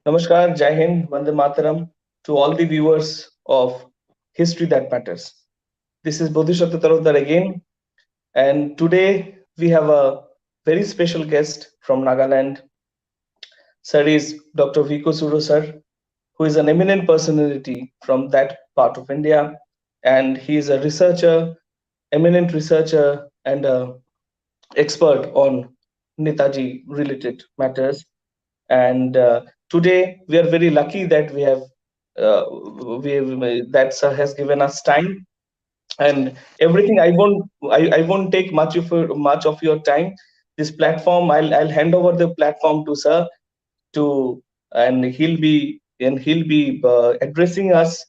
Namaskar, Jai Hind, Vande Mataram to all the viewers of History That Matters. This is Bodhisattva Tarotdar again, and today we have a very special guest from Nagaland. Sir is Dr. Vekho Swuro, sir, who is an eminent personality from that part of India, and he is a researcher, eminent researcher, and a expert on Netaji related matters. And today we are very lucky that uh, that sir has given us time and everything. I won't take much of your time. This platform, I'll hand over the platform to sir to and he'll be addressing us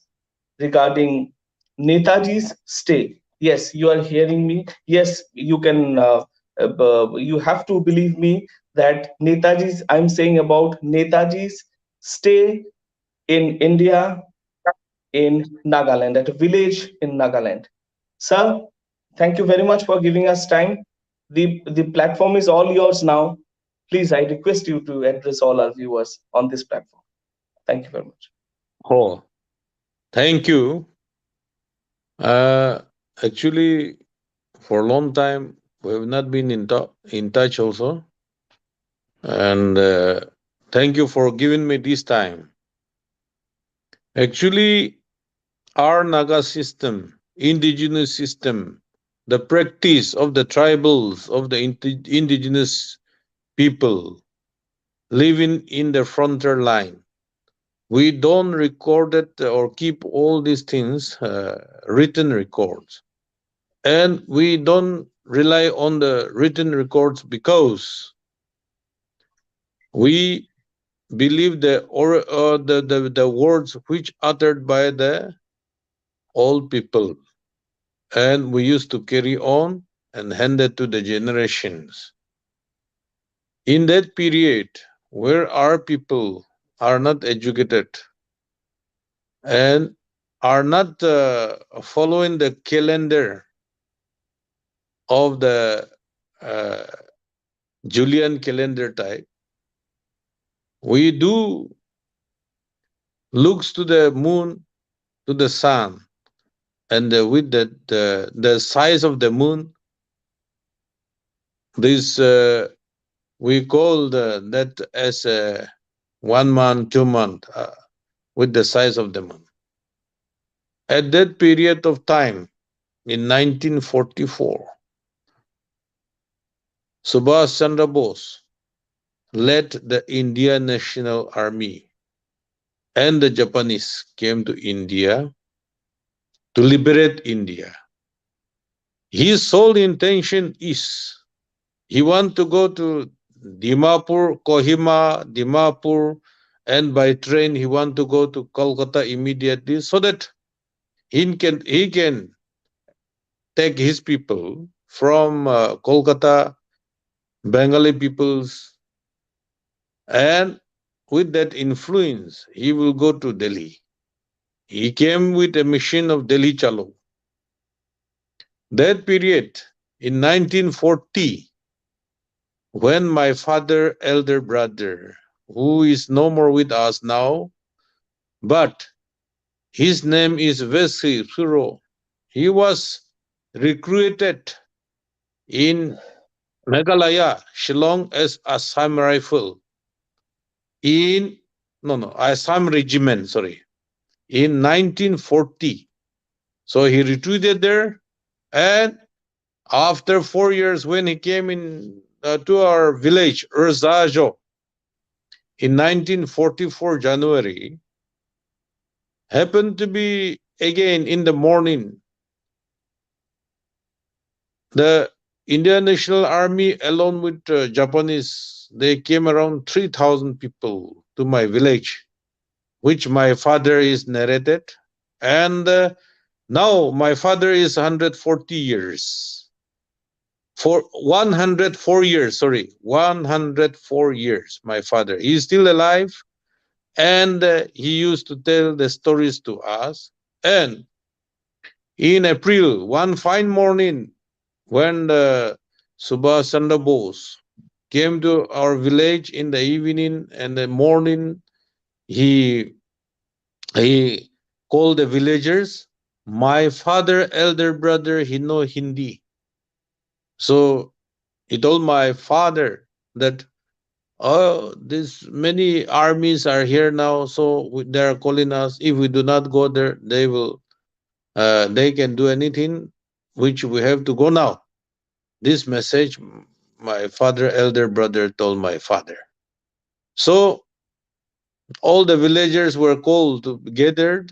regarding Netaji's stay. Yes, you are hearing me. Yes, you have to believe me that Netaji's. I'm saying about Netaji's stay in India, in Nagaland, at a village in Nagaland. Sir, thank you very much for giving us time. The platform is all yours now. Please, I request you to address all our viewers on this platform. Thank you very much. Oh, thank you. Uh, Actually, for a long time, we have not been in touch also. And thank you for giving me this time. Actually, our Naga system, indigenous system, the practice of the tribals, of the indigenous people living in the frontier line, we don't record it or keep all these things written records, and we don't rely on the written records because we believe the words which uttered by the old people, and we used to carry on and hand it to the generations. In that period where our people are not educated and are not following the calendar of the uh, Julian calendar type, we do looks to the moon, to the sun, and with the size of the moon, this we call that as a 1 month, 2 month, with the size of the moon. At that period of time, in 1944, Subhash Chandra Bose led the Indian National Army, and the Japanese came to India to liberate India. His sole intention is he want to go to Dimapur, Kohima, Dimapur, and by train he want to go to Kolkata immediately so that he can take his people from Kolkata, Bengali peoples, and with that influence he will go to Delhi. He came with a mission of Delhi Chalo. That period in 1940, when my father, elder brother, who is no more with us now, but his name is Vekho Swuro, he was recruited in Meghalaya, Shillong as Assam Rifle in Assam Regiment, sorry, in 1940. So he retreated there, and after 4 years, when he came in to our village, Urzajo, in 1944 January, happened to be again in the morning, the Indian National Army along with Japanese, they came around 3,000 people to my village, which my father is narrated. And now my father is 140 years. For 104 years, sorry, 104 years, my father. He is still alive, and he used to tell the stories to us. And in April, one fine morning, when the Subhash Chandra Bose came to our village in the evening and the morning, He he called the villagers. My father, elder brother, he know Hindi. So he told my father that, oh, this many armies are here now, so they are calling us. If we do not go there, they can do anything, which we have to go now. This message, my father, elder brother, told my father. So all the villagers were called, gathered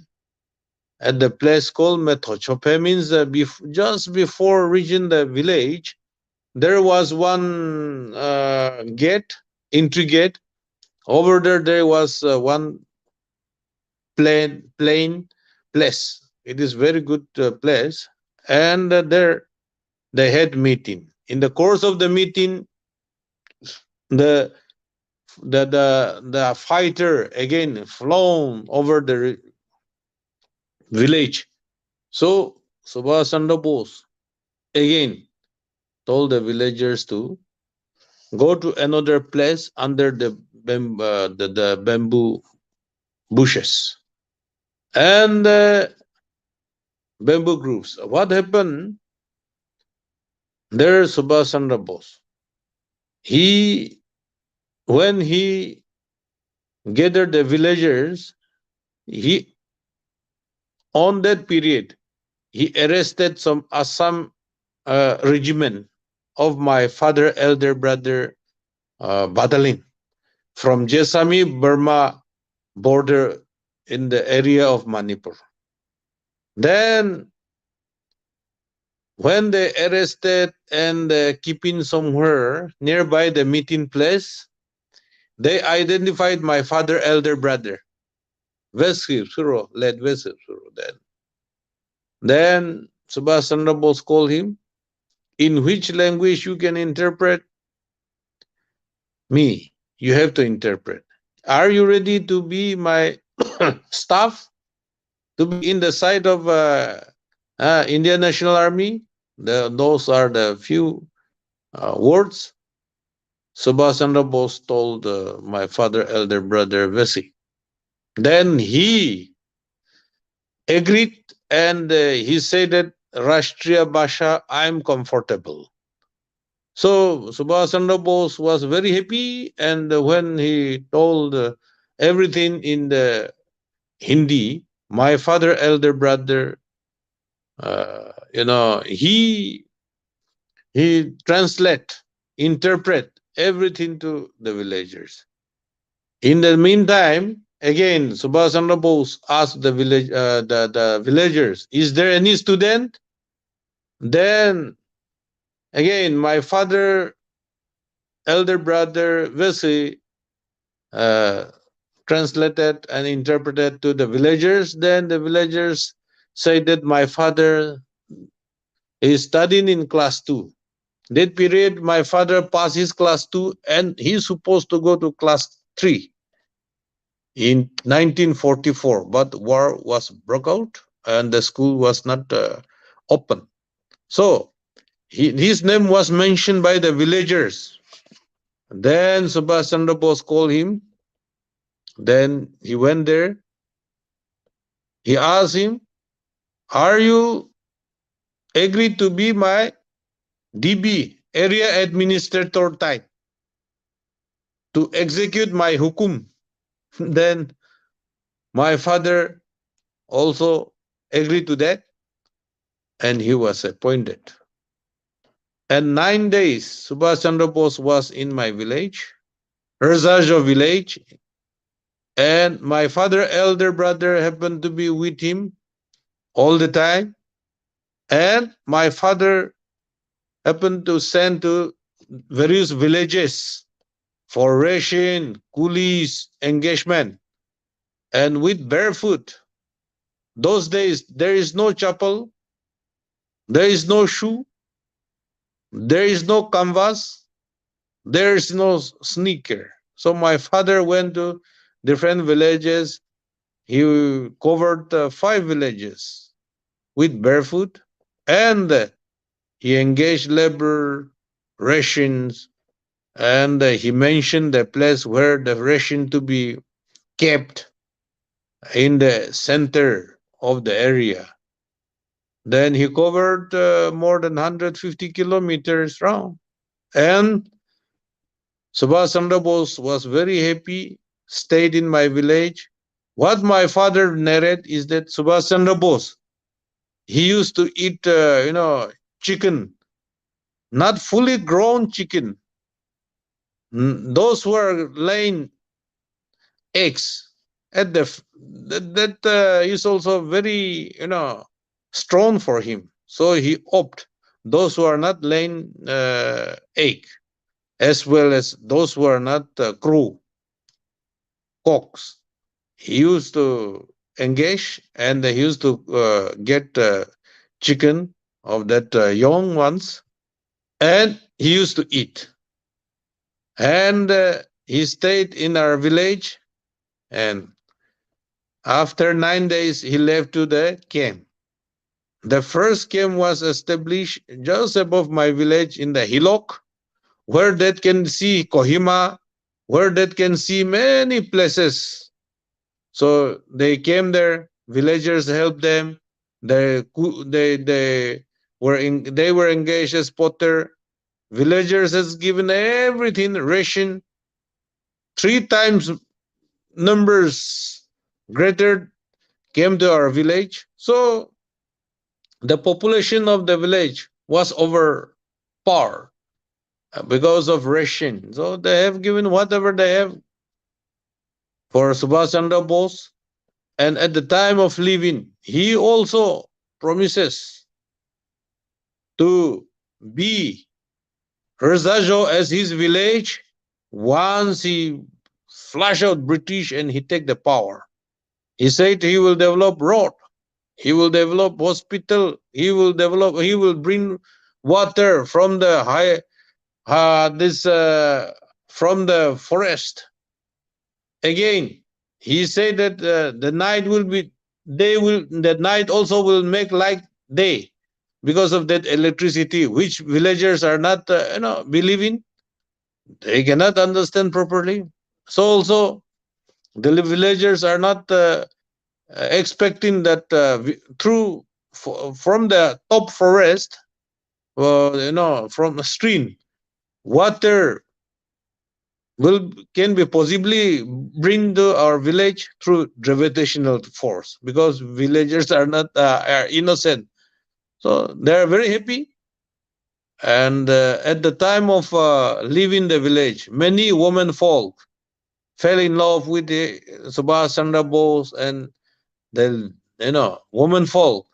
at the place called Methochope. Means just before reaching the village, there was one gate, entry gate. Over there, there was one plain place. It is very good place, and there they had meeting. In the course of the meeting, the the fighter again flown over the village. So Subhash Chandra Bose again told the villagers to go to another place under the bamboo bushes and bamboo groves. What happened there? Subhash Chandra Bose, he when he gathered the villagers, he on that period he arrested some Assam regiment of my father elder brother Badalin from Jesami Burma border in the area of Manipur. Then when they arrested and keeping somewhere nearby the meeting place, they identified my father elder brother Vekho Swuro, led Vekho Swuro. Then Subhash Chandra Bose called him. In which language you can interpret me? You have to interpret. Are you ready to be my staff? To be in the side of Indian National Army? Those are the few words Subhash Chandra Bose told my father, elder brother Vesi. Then he agreed and he said that Rashtriya Bhasha, I am comfortable. So Subhash Chandra Bose was very happy, and when he told everything in the Hindi, my father, elder brother, he translate, interpret everything to the villagers. In the meantime, again, Subhash Chandra Bose asked the villagers, "Is there any student?" Then again, my father, elder brother Vesi, uh, translated and interpreted to the villagers. Then the villagers said that my father is studying in class two. That period, my father passed his class two and he's supposed to go to class three in 1944. But war was broke out and the school was not open. So his name was mentioned by the villagers. Then Subhash Chandra Bose called him. Then he went there. He asked him, "Are you agreed to be my DB, area administrator type, to execute my hukum?" Then my father also agreed to that and he was appointed. And 9 days, Subhash Chandra Bose was in my village, Razajo village, and my father, elder brother, happened to be with him all the time. And my father happened to send to various villages for ration, coolies, engagement, and with barefoot. Those days, there is no chapel, there is no shoe, there is no canvas, there is no sneaker. So my father went to different villages. He covered 5 villages with barefoot, and he engaged labor, rations, and he mentioned the place where the ration to be kept in the center of the area. Then he covered more than 150 kilometers round. And Subhash Chandra Bose was very happy, stayed in my village. What my father narrated is that Subhash Chandra Bose, he used to eat, chicken, not fully grown chicken. Those who are laying eggs at that is also very, strong for him. So he opt those who are not laying egg, as well as those who are not crew cocks. He used to engage, and he used to get chicken of that young ones, and he used to eat. And he stayed in our village, and after 9 days he left to the camp. The first camp was established just above my village in the hillock, where that can see Kohima, where that can see many places. So they came there. Villagers helped them. They were engaged as potter. Villagers has given everything ration, three times numbers greater came to our village. So the population of the village was over par because of ration. So they have given whatever they have for Subhash Chandra Bose. And at the time of leaving, he also promises to be Rezajo as his village once he flush out British and he take the power. He said he will develop road, he will develop hospital, he will bring water from the high this from the forest. Again, he said that the night will be the night also will make like day because of that electricity, which villagers are not believing. They cannot understand properly. So also the villagers are not expecting that from the top forest, from a stream, water will can be possibly bring to our village through gravitational force, because villagers are not are innocent. So they are very happy. And at the time of leaving the village, many women folk fell in love with the Subhash Chandra Bose, and the women folk,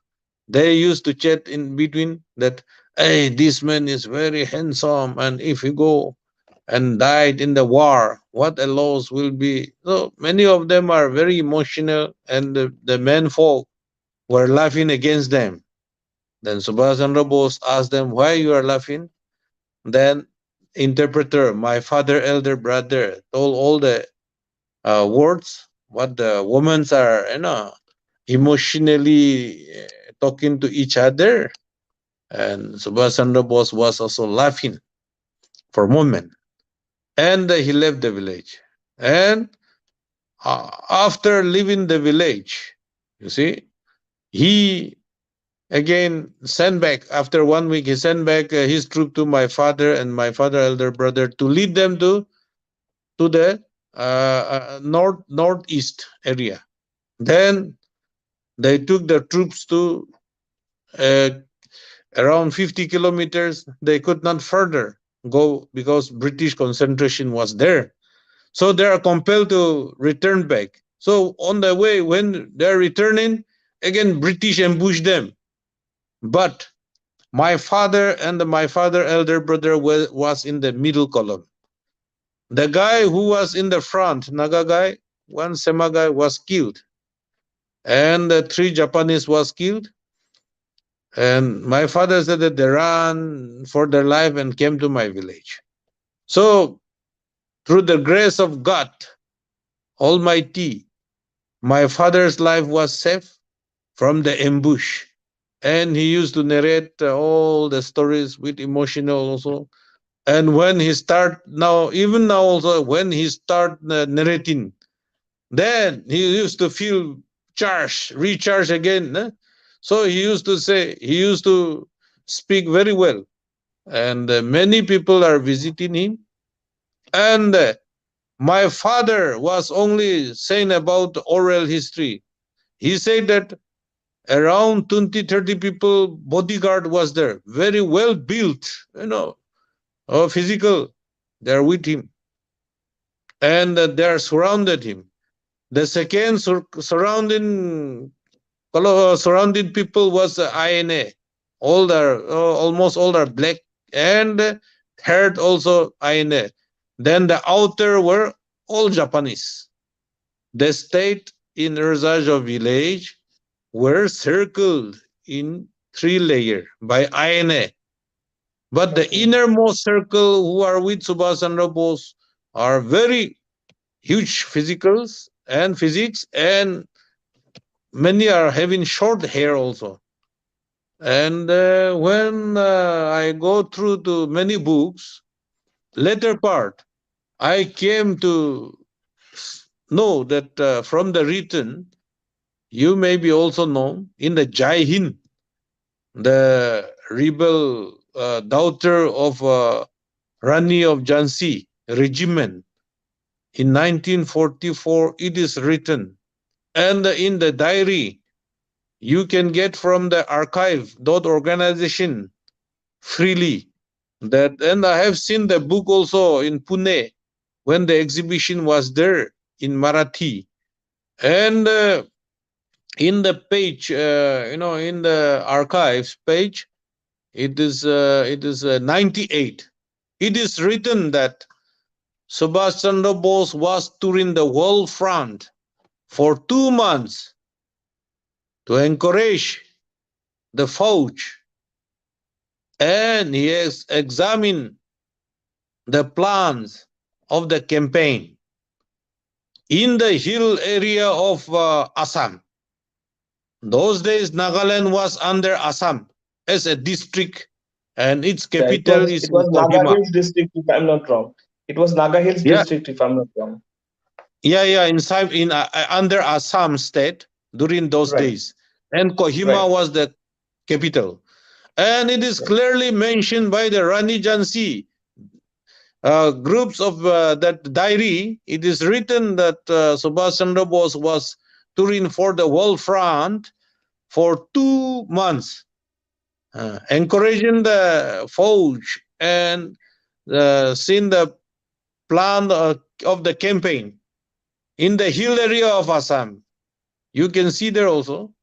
they used to chat in between that, hey, this man is very handsome, and if he go and died in the war, what a loss will be. So many of them are very emotional, and the men folk were laughing against them. Then Subhash Chandra Bose asked them, why you are laughing? Then interpreter, my father, elder brother, told all the words, what the women are, emotionally talking to each other. And Subhash Chandra Bose was also laughing for a moment. And he left the village. And after leaving the village, you see, he again sent back, after 1 week, he sent back his troop to my father and my father elder brother to lead them to the northeast area. Then they took the troops to uh, around 50 kilometers. They could not further go because British concentration was there. So they are compelled to return back. So on the way, when they're returning, again British ambush them. But my father and my father elder brother was in the middle column. The guy who was in the front, Naga guy, one Sema guy was killed, and the three Japanese was killed. And my father said that they ran for their life and came to my village. So through the grace of God Almighty, my father's life was safe from the ambush. And he used to narrate all the stories with emotional also. And when he start now, even now also, when he start narrating, Then he used to feel charged, recharge again. So he used to speak very well. And many people are visiting him. And my father was only saying about oral history. He said that around 20, 30 people, bodyguard was there, very well built, physical. They're with him. And they are surrounded him. The second surrounding people was INA. Almost all are black, and third also INA. Then the outer were all Japanese. The state in Razajo village were circled in three layer by INA. But the Okay. innermost circle who are with Subhash Chandra Bose are very huge physicals and physics, and many are having short hair also. And when I go through to many books, later part, I came to know that from the written, you may be also known in the Jai Hind, the rebel daughter of Rani of Jhansi regiment in 1944. It is written, and in the diary you can get from the archive.organization freely. That, and I have seen the book also in Pune when the exhibition was there in Marathi. And in the page, in the archives page, it is 98. It is written that Subhash Chandra Bose was touring the world front for 2 months to encourage the Fauj, and he has examined the plans of the campaign in the hill area of Assam. Those days, Nagaland was under Assam as a district, and its Yeah, capital it is in was Naga Kohima. Hills district, if I'm not wrong. It was Naga Hills Yeah, district, if I'm not wrong. yeah. Under Assam state during those Right, days, and Kohima right, was the capital. And it is right. clearly mentioned by the Rani Jhansi groups of that diary. It is written that Subhash Chandra Bose was touring for the world front for 2 months, encouraging the Fauj and seeing the plan of the campaign in the hill area of Assam. You can see there also.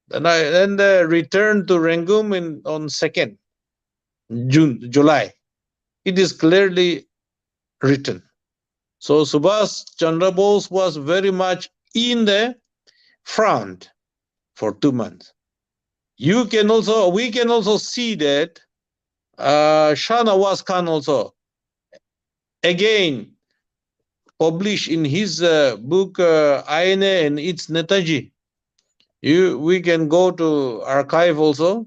Then returned to Rangum on 2nd July. It is clearly written. So Subhash Chandra Bose was very much in the front for 2 months. We can also see that Shah Nawaz Khan also again published in his book INA and its Netaji. We can go to archive also.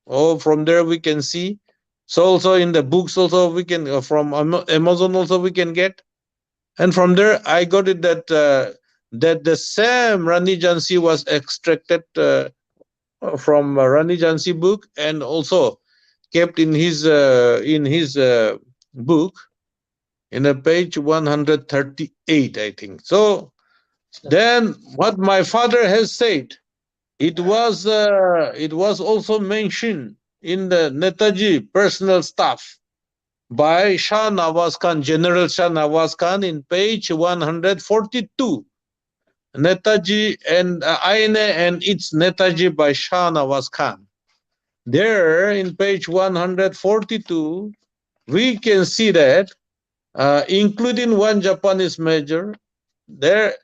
Oh, from there we can see. So also in the books also we can from Amazon also we can get. And from there I got it that the same Rani Jhansi was extracted from Rani Jhansi book, and also kept in his book in a page 138, I think. So then what my father has said, it was also mentioned in the Netaji personal staff by Shah Nawaz Khan, General Shah Nawaz Khan, in page 142. Netaji and INA and its Netaji by Shah Nawaz Khan. There in page 142, we can see that, including one Japanese major there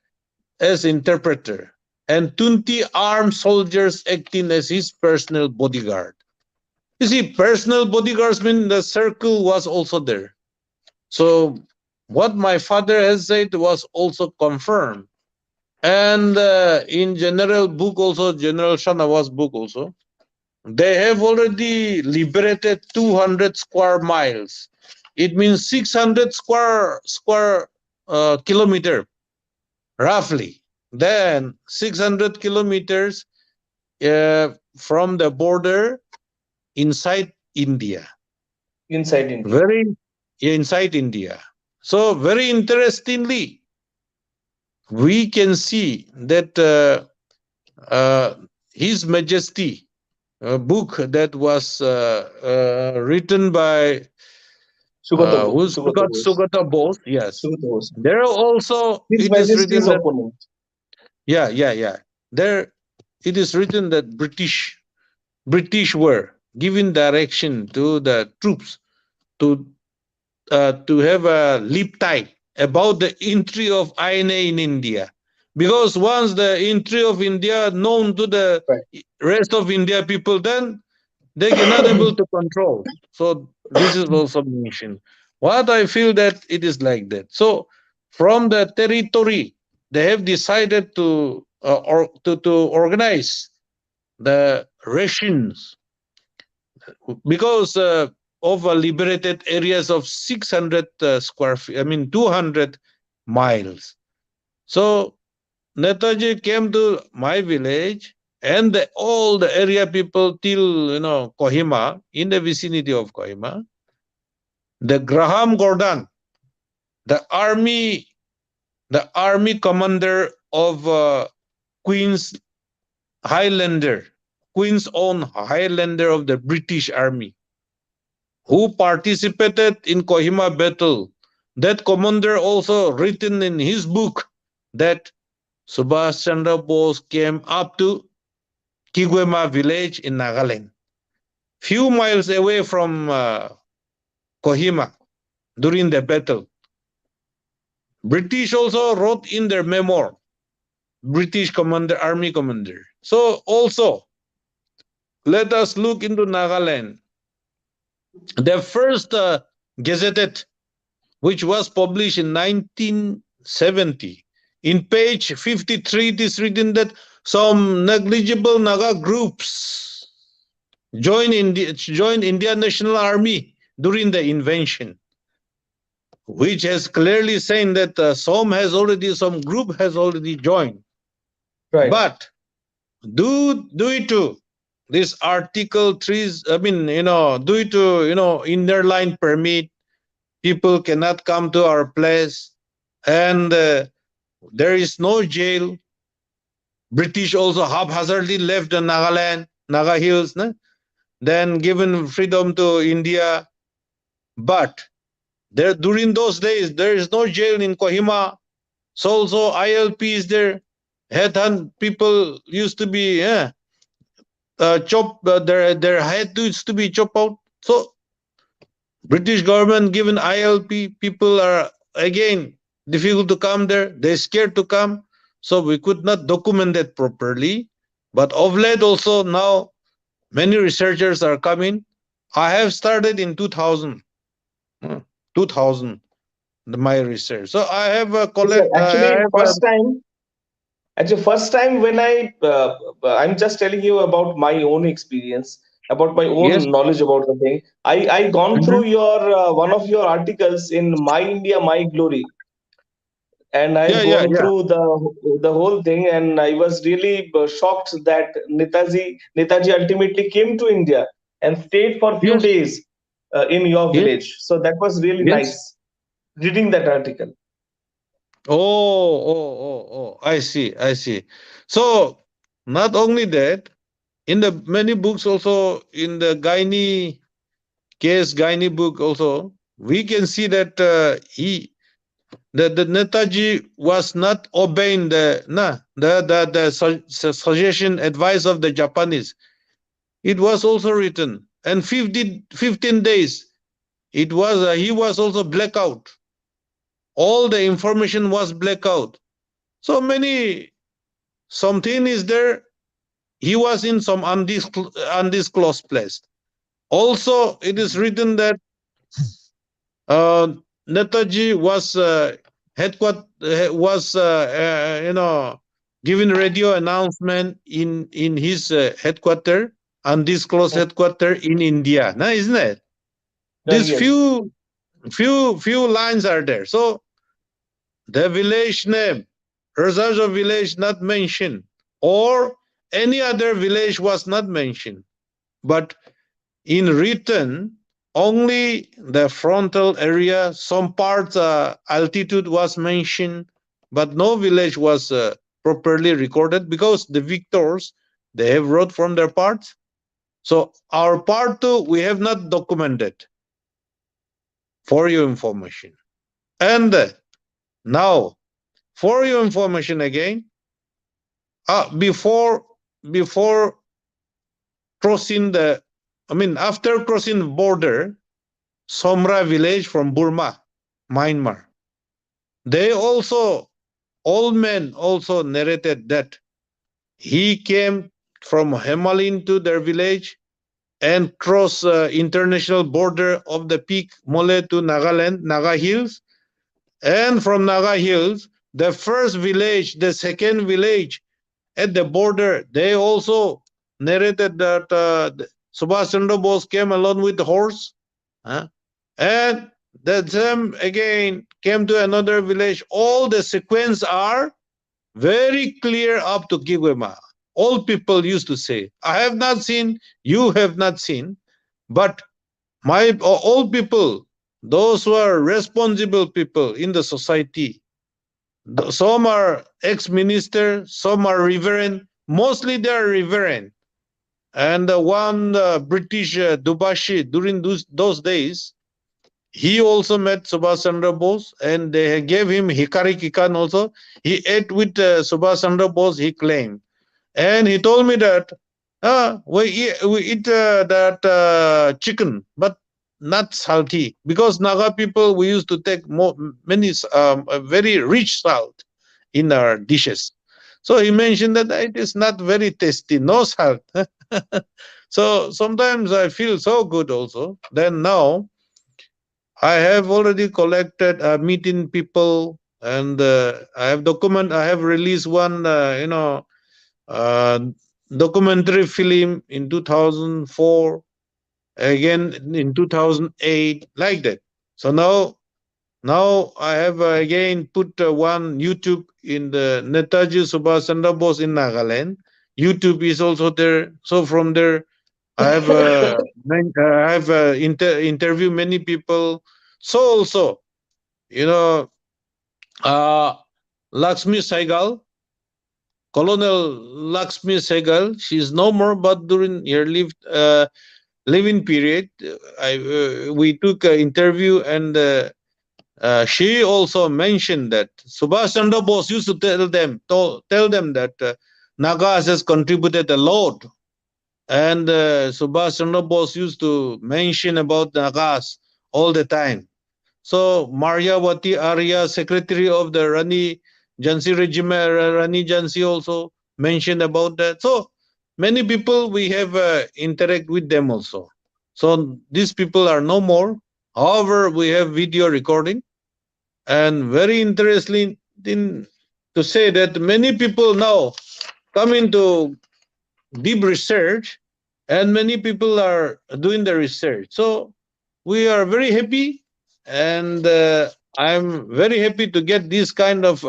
as interpreter, and 20 armed soldiers acting as his personal bodyguard. You see, personal bodyguards mean the circle was also there. So what my father has said was also confirmed. And in general book also, General Shanawaz book also, they have already liberated 200 square miles. It means 600 square kilometer, roughly. Then 600 kilometers from the border inside India. Inside India. Very inside India. So very interestingly, we can see that uh, His Majesty, a book that was written by who's Sugata Bose. Sugata Bose. Yes, Sugata Bose. there are also His it is written Majesty's that opponent. yeah. There it is written that British were giving direction to the troops to to have a lip tie about the entry of INA in India. Because once the entry of India known to the Right. rest of India people, then they cannot able to control. So this is also mentioned. What I feel that it is like that. So from the territory, they have decided to organize the rations because of liberated areas of 600 square feet, I mean 200 miles. So Netaji came to my village and all the area people till Kohima, in the vicinity of Kohima, the Graham Gordon, the army commander of Queen's Highlander, Queen's own Highlander of the British Army, who participated in Kohima battle. That commander also written in his book that Subhash Chandra Bose came up to Kigwema village in Nagaland, few miles away from Kohima during the battle. British also wrote in their memoir, British commander, army commander. So also, let us look into Nagaland. The first gazetted, which was published in 1970. In page 53, it is written that some negligible Naga groups joined Indian National Army during the invention, which has clearly saying that some group has already joined. Right. But due to this Article 3, I mean, due to inner line permit, people cannot come to our place, and there is no jail. British also haphazardly left the Naga Hills, no? Then given freedom to India. But there during those days, there is no jail in Kohima. So also ILP is there. Headhunt people used to be their head used to be chopped out. So British government given ILP people are again difficult to come there. They're scared to come, so we could not document that properly. But of late also now many researchers are coming. I have started in 2000, 2000 my research. So I have a Sir, collect. I actually, have a, first time when I'm just telling you about my own experience, about my yes. own knowledge about the thing. I gone Mhm. through your one of your articles in My India, My Glory, and I've gone Yeah. through the whole thing, and I was really shocked that Netaji ultimately came to India and stayed for few Yes. days in your Yes. village. So that was really Yes. nice reading that article. I see. I see. So not only that, in the many books also in the Gaini book also, we can see that the Netaji was not obeying the suggestion advice of the Japanese. It was also written, and 15 days it was he was also blackout. All the information was blackout. So many something is there. He was in some undisclosed place. Also, it is written that uh, Netaji was giving radio announcement in his headquarter, undisclosed headquarter in India. Now, isn't it? These Yes. few lines are there. So the village name. Rasajo village not mentioned, or any other village was not mentioned. But in written, only the frontal area, some parts altitude was mentioned, but no village was properly recorded because the victors they have wrote from their parts. So our part two we have not documented for your information. And now for your information again, before crossing the, I mean after crossing the border, Somra village from Burma, Myanmar. They also, old men also narrated that he came from Himalayan to their village and crossed international border of the peak Mole to Nagaland, Naga Hills. And from Naga Hills, the first village, the second village at the border, they also narrated that Subhash Chandra Bose came along with the horse. Huh? And the them again came to another village. All the sequence are very clear up to Kigwema. All people used to say, I have not seen, you have not seen, but my all people, those who are responsible people in the society, some are ex-minister, some are reverend, mostly they are reverend. And one British Dubashi during those days, he also met Subhash Chandra Bose and they gave him Hikari Kikan also. He ate with Subhash Chandra Bose, he claimed. And he told me that we eat that chicken, but not salty. Because Naga people, we used to take many a very rich salt in our dishes. So he mentioned that it is not very tasty, no salt. So sometimes I feel so good also. Then now I have already collected meeting people and I have released one uh, documentary film in 2004, again in 2008, like that. So now I have again put one YouTube in the Netaji Subhash Chandra Bose in Nagaland. YouTube is also there. So from there I have interviewed many people. So also, you know, uh, Lakshmi Saigal, Colonel Lakshmi Saigal, she is no more, but during her living period, we took an interview and she also mentioned that Subhash Chandra Bose used to tell them that Nagas has contributed a lot. And Subhash Chandra Bose used to mention about Nagas all the time. So Maryawati Arya, secretary of the Rani Jhansi regiment, Rani Jhansi also mentioned about that. So many people we have interact with them also. So these people are no more. However, we have video recording, and very interesting to say that many people now come into deep research, and many people are doing the research. So we are very happy, and I'm very happy to get this kind of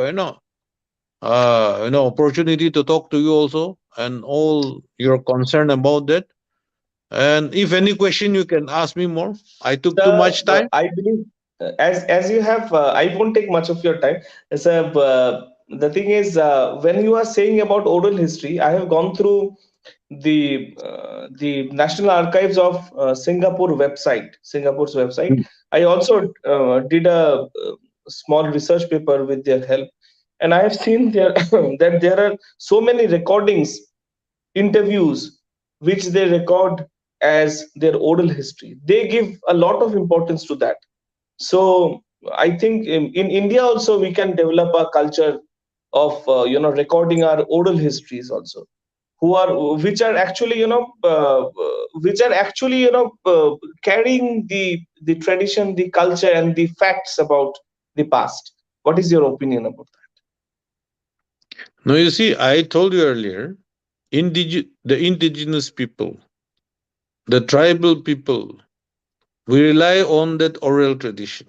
opportunity to talk to you also and all your concern about that. And if any question, you can ask me more. I took too much time. I believe as you have, I won't take much of your time. So the thing is, when you are saying about oral history, I have gone through the National Archives of Singapore's website. I also did a small research paper with their help, and I have seen there that there are so many recordings, interviews which they record as their oral history. They give a lot of importance to that. So I think in India also we can develop a culture of recording our oral histories also, who are which are actually carrying the tradition, the culture, and the facts about the past. What is your opinion about No, you see, I told you earlier, the indigenous people, the tribal people, we rely on that oral tradition.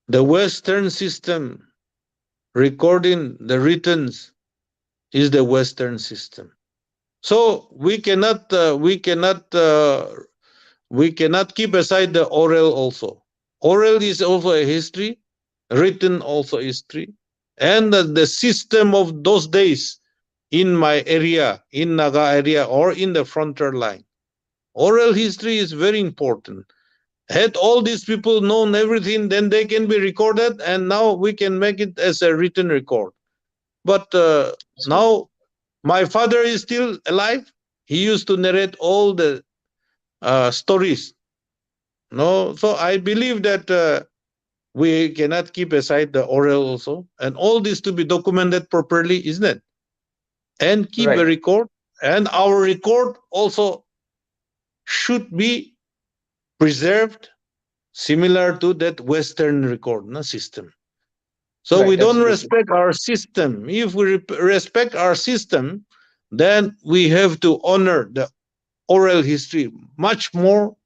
The Western system recording the writtens is the Western system. So we cannot keep aside the oral also. Oral is also a history, written also history, and the system of those days in my area, in Naga area, or in the frontier line. Oral history is very important. Had all these people known everything, then they can be recorded, and now we can make it as a written record. But Absolutely. now my father is still alive. He used to narrate all the stories. No, so I believe that we cannot keep aside the oral also, and all this to be documented properly, isn't it? And keep a Right. record, and our record also should be preserved similar to that Western record system. So we Right. don't Absolutely. respect our system. If we respect our system, then we have to honor the oral history much more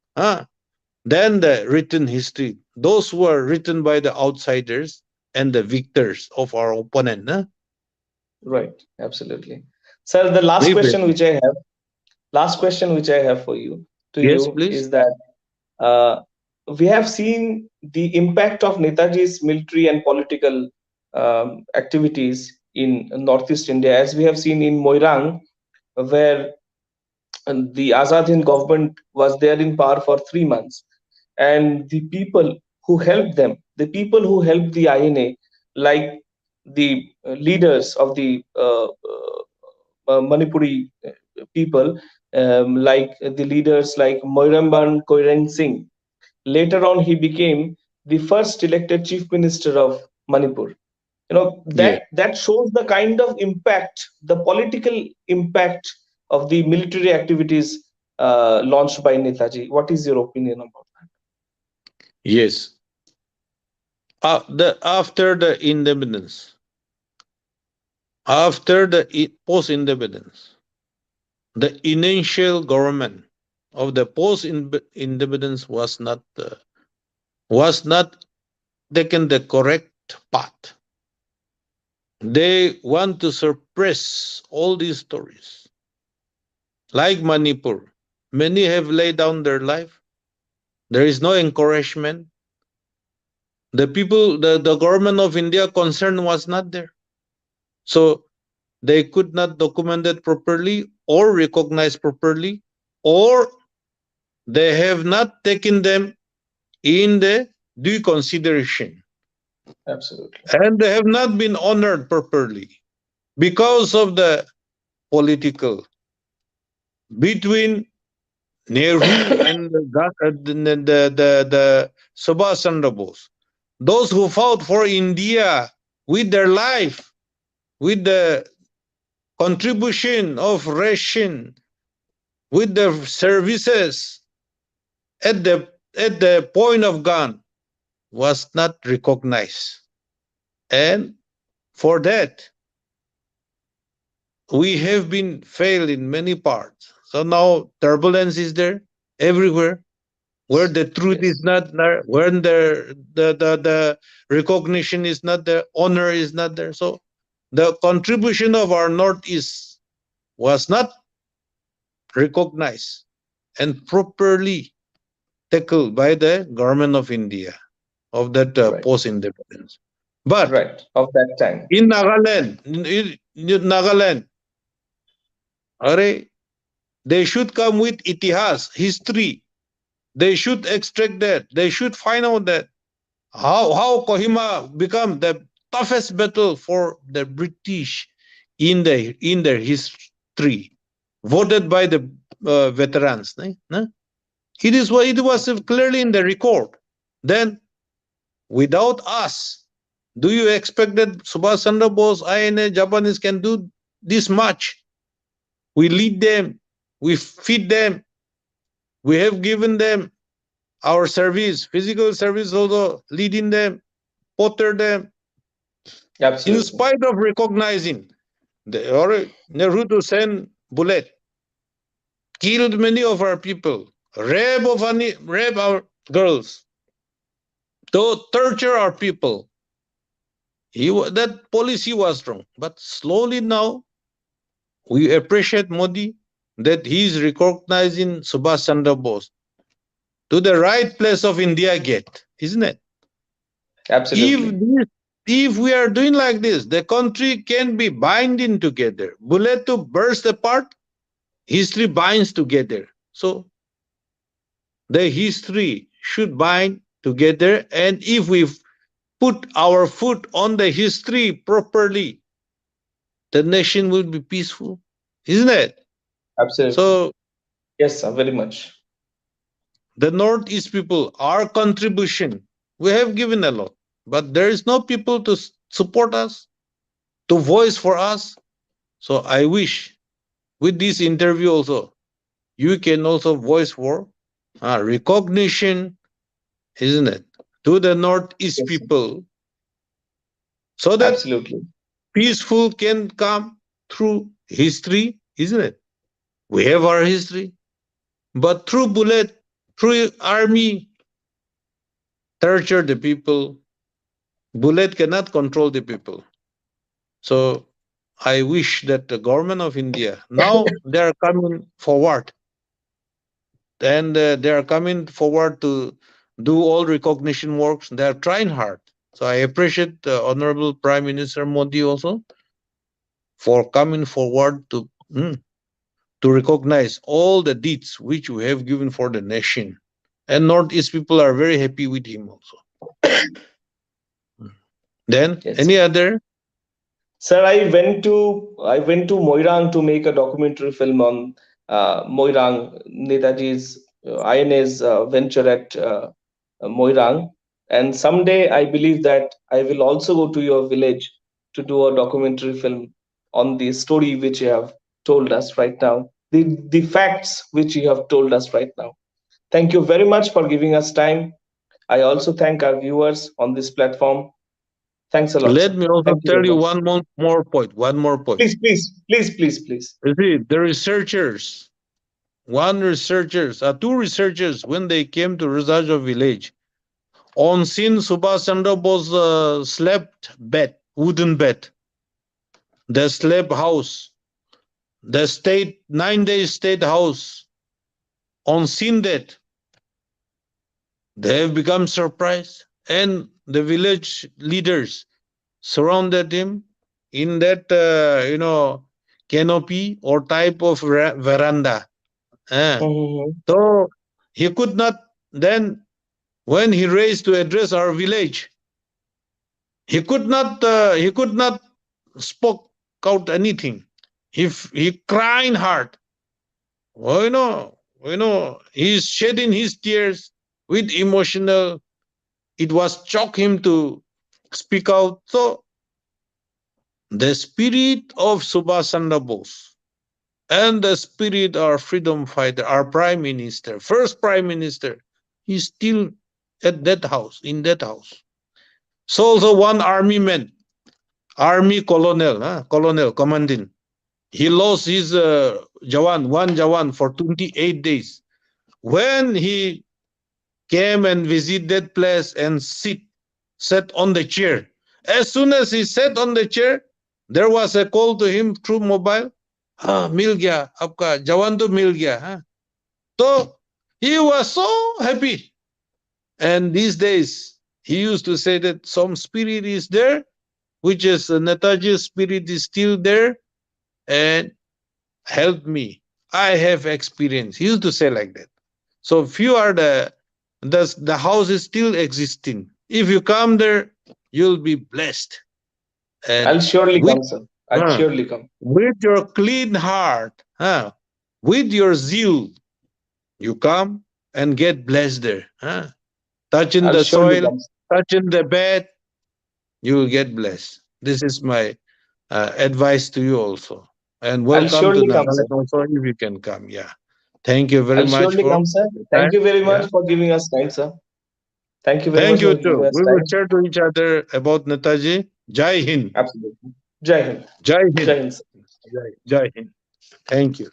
than the written history. Those were written by the outsiders and the victors of our opponent. Right. Absolutely. Sir, the last question which I have for you to Yes, you please. is that uh, we have seen the impact of Netaji's military and political activities in Northeast India, as we have seen in Moirang, where the Azad Hind government was there in power for 3 months, and the people who helped the INA, like the leaders of the Manipuri people, like the leaders like Moiramban Koireng Singh. Later on, he became the first elected chief minister of Manipur. Yeah. That shows the kind of impact, the political impact of the military activities launched by Netaji. What is your opinion about Yes. After the independence, after the post independence, the initial government of the post independence was not taken the correct path. They want to suppress all these stories. Like Manipur, many have laid down their life. There is no encouragement. The government of India concern was not there. So they could not document it properly or recognize properly, or they have not taken them in the due consideration, that? Absolutely. and they have not been honored properly because of the political between Nehru and the Subhash Chandra Bose. Those who fought for India with their life, with the contribution of ration, with the services at the point of gun, was not recognized. And for that, we have been failed in many parts. So now turbulence is there everywhere, where the truth is Yes. not there, when the recognition is not there, honor is not there. So the contribution of our Northeast was not recognized and properly tackled by the government of India of that Right. post-independence. But Right. Of that time. in Nagaland, in Nagaland, array, they should come with itihas, history. They should extract that. They should find out that how Kohima become the toughest battle for the British in their history, voted by the veterans. It was clearly in the record. Then, without us, do you expect that Subhash Chandra Bose, INA, Japanese can do this much? We lead them, we feed them, we have given them our service, physical service, also leading them, potter them, in Absolutely. spite of recognizing the Nehru sent bullet, killed many of our people, rape our girls, to torture our people. That policy was wrong. But slowly now we appreciate Modi that he is recognizing Subhash Chandra Bose to the right place of India gate, isn't it? If Absolutely. this, if we are doing like this, the country can be binding together. Bullet to burst apart, history binds together. So the history should bind together, and if we put our foot on the history properly, the nation will be peaceful, isn't it? Absolutely. So Yes, sir, very much. the Northeast people, our contribution, we have given a lot, but there is no people to support us, to voice for us. So I wish with this interview also, you can also voice for recognition, isn't it, to the Northeast Yes, sir. people, so that Absolutely. peaceful can come through history, isn't it? We have our history, but through bullet, through army, torture the people. Bullet cannot control the people. So I wish that the government of India now they are coming forward, and they are coming forward to do all recognition works. They are trying hard. So I appreciate Honorable Prime Minister Modi also for coming forward to recognize all the deeds which we have given for the nation. And Northeast people are very happy with him also. Then Yes. any other? Sir, I went to Moirang to make a documentary film on Moirang, Netaji's INA's venture at Moirang, and someday I believe that I will also go to your village to do a documentary film on the story which you have told us right now, the facts which you have told us right now. Thank you very much for giving us time. I also thank our viewers on this platform. Thanks a lot, Let sir. me also Thank you tell very you much. one more point. One more point. Please, please, please, please, please. You see, the researchers, two researchers, when they came to Rizajo village, on scene Subhash Chandra Bose slept bed, wooden bed, the slab house, the state 9 days state house, on scene that they have become surprised, and the village leaders surrounded him in that canopy or type of veranda. Eh. Mhm. So he could not then, when he raised to address our village, he could not spoke out anything. He crying hard. Oh, he's shedding his tears with emotional. It was shock him to speak out. So the spirit of Subhash Chandra Bose and the spirit of our freedom fighter, our prime minister, first prime minister, he's still at that house, in that house. So also one army man, army colonel, colonel, commandant, he lost his one Jawan for 28 days. When he came and visit that place and sat on the chair, as soon as he sat on the chair, there was a call to him through mobile. मिल गया आपका जवान तो मिल गया हाँ. So he was so happy. And these days, he used to say that some spirit is there, which is Netaji's spirit is still there, and help me. I have experience. He used to say like that. So if you are the house is still existing. If you come there, you'll be blessed. I'll And surely with come, sir. I'll uh, surely come. with your clean heart, with your zeal, you come and get blessed there. Touching I'll the surely soil, come, sir. touching the bed, you will get blessed. This is my advice to you also. And I'll welcome to surely come, sir. Nagaland also if you can come. Yeah. Thank you very I'll much surely for come, sir. your Thank time. you very Yeah. much for giving us time, sir. Thank you very much Thank for you giving too. us We will time. share to each other about Netaji. Jai Hind. Absolutely. Jai Hind. Jai Jai Hind. Hind, sir. Jai Hind. Thank you.